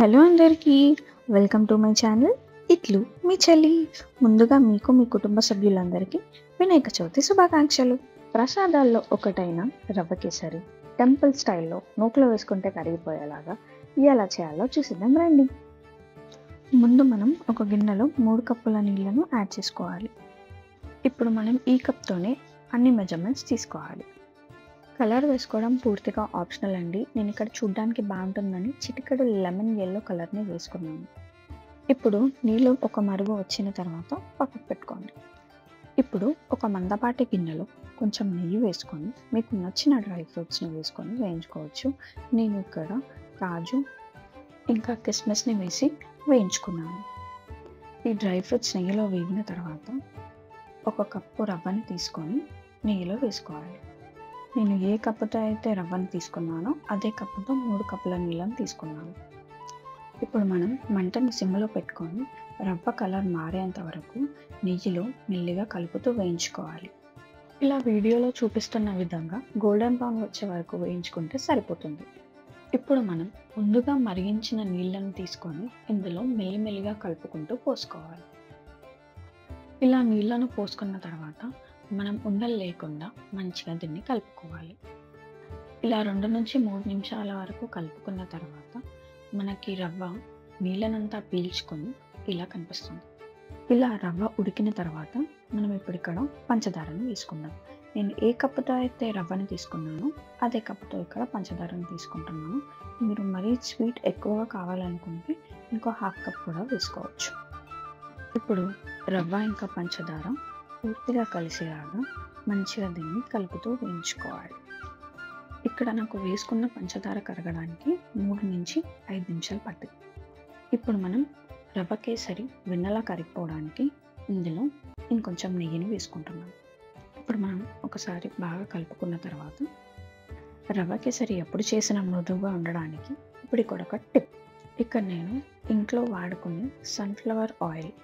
Hello అందరికీ, welcome to my channel ఇట్లు మీ చెల్లి. ముందుగా మీకు మీ కుటుంబ సభ్యులందరికీ వినాయక చవితి శుభాకాంక్షలు. ప్రసాదాల్లో ఒకటైన రవ్వ కేసరి టెంపుల్ స్టైల్లో నోట్లో వేసుకుంటే కరిగిపోయేలాగా ఎలా చేయాలో చూసిద్దాం రండి. ముందు మనం ఒక గిన్నెలో 3 కప్పుల నీళ్ళను యాడ్ చేసుకోవాలి. ఇప్పుడు మనం ఈ కప్తోనే అన్ని మెజర్మెంట్స్ తీసుకోవాలి. కలర్ వేసుకోవడం పూర్తిగా ఆప్షనల్ అండి. నేను ఇక్కడ చూడ్డానికి బాగుంటుందని చిటికెడు లెమన్ ఎల్లో కలర్ని వేసుకున్నాను. ఇప్పుడు నీళ్ళు ఒక మరుగు వచ్చిన తర్వాత పక్కకు పెట్టుకోండి. ఇప్పుడు ఒక మందపాటి గిన్నెలో కొంచెం నెయ్యి వేసుకొని మీకు నచ్చిన డ్రై ఫ్రూట్స్ని వేసుకొని వేయించుకోవచ్చు. నేను ఇక్కడ కాజు ఇంకా కిస్మిస్ని వేసి వేయించుకున్నాను. ఈ డ్రై ఫ్రూట్స్ నెయ్యిలో వేగిన తర్వాత ఒక కప్పు రవ్వని తీసుకొని నెయ్యిలో వేసుకోవాలి. నేను ఏ కప్పుతో అయితే రవ్వను తీసుకున్నానో అదే కప్పుతో 3 కప్పుల నీళ్ళని తీసుకున్నాను. ఇప్పుడు మనం మంటని సిమ్లో పెట్టుకొని రవ్వ కలర్ మారేంత వరకు నెయ్యిలో మెల్లిగా కలుపుతూ వేయించుకోవాలి. ఇలా వీడియోలో చూపిస్తున్న విధంగా గోల్డెన్ బ్రౌన్ వచ్చే వరకు వేయించుకుంటే సరిపోతుంది. ఇప్పుడు మనం ముందుగా మరిగించిన నీళ్ళను తీసుకొని ఇందులో మెల్లిమెల్లిగా కలుపుకుంటూ పోసుకోవాలి. ఇలా నీళ్ళను పోసుకున్న తర్వాత మనం ఉండలు లేకుండా మంచిగా దీన్ని కలుపుకోవాలి. ఇలా 2 నుంచి 3 నిమిషాల వరకు కలుపుకున్న తర్వాత మనకి రవ్వ నీళ్ళనంతా పీల్చుకొని ఇలా కనిపిస్తుంది. ఇలా రవ్వ ఉడికిన తర్వాత మనం ఇప్పుడు ఇక్కడ పంచదారను వేసుకుందాం. నేను ఏ కప్పుతో అయితే రవ్వని తీసుకున్నానో అదే కప్పుతో ఇక్కడ పంచదారను తీసుకుంటున్నాను. మీరు మరీ స్వీట్ ఎక్కువగా కావాలనుకుంటే ఇంకో 1/2 కప్ కూడా వేసుకోవచ్చు. ఇప్పుడు రవ్వ ఇంకా పంచదార పూర్తిగా కలిసేలాగా మంచిగా దీన్ని కలుపుతూ వేయించుకోవాలి. ఇక్కడ నాకు వేసుకున్న పంచదార కరగడానికి 3 నుంచి 5 నిమిషాలు పట్టింది. ఇప్పుడు మనం రవ్వ కేసరి వెన్నలా కరిగిపోవడానికి ఇందులో ఇంకొంచెం నెయ్యిని వేసుకుంటున్నాం. ఇప్పుడు మనం ఒకసారి బాగా కలుపుకున్న తర్వాత రవ్వ కేసరి ఎప్పుడు చేసిన మృదువుగా ఉండడానికి ఇప్పుడు ఇక్కడ ఒక టిప్. ఇక్కడ నేను ఇంట్లో వాడుకునే సన్ఫ్లవర్ ఆయిల్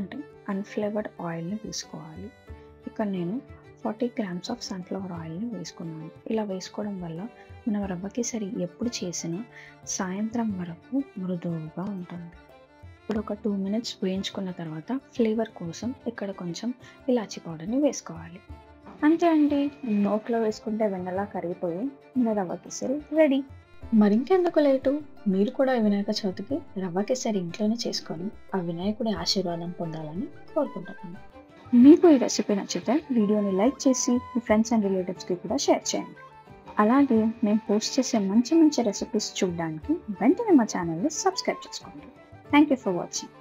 అంటే అన్ఫ్లేవర్డ్ ఆయిల్ని వేసుకోవాలి. ఇక్కడ నేను 40 grams ఆఫ్ సన్ఫ్లవర్ ఆయిల్ని వేసుకున్నాను. ఇలా వేసుకోవడం వల్ల మనం రవ్వ కేసరి ఎప్పుడు చేసినా సాయంత్రం వరకు మృదువుగా ఉంటుంది. ఇప్పుడు ఒక 2 minutes వేయించుకున్న తర్వాత ఫ్లేవర్ కోసం ఇక్కడ కొంచెం ఇలాచీ పౌడర్ని వేసుకోవాలి. అంతే అండి, నోట్లో వేసుకుంటే వెన్నలా కరిగిపోయి మన రవ్వ కేసరి రెడీ. మరింకెందుకు లేటు, మీరు కూడా వినాయక చవితికి రవ్వ కేసరి ఇంట్లోనే చేసుకొని ఆ వినాయకుడి ఆశీర్వాదం పొందాలని కోరుకుంటున్నాను. మీకు ఈ రెసిపీ నచ్చితే వీడియోని లైక్ చేసి మీ ఫ్రెండ్స్ అండ్ రిలేటివ్స్కి కూడా షేర్ చేయండి. అలాగే నేను పోస్ట్ చేసే మంచి మంచి రెసిపీస్ చూడడానికి వెంటనే మా ఛానల్ని సబ్స్క్రైబ్ చేసుకోండి. Thank you for watching.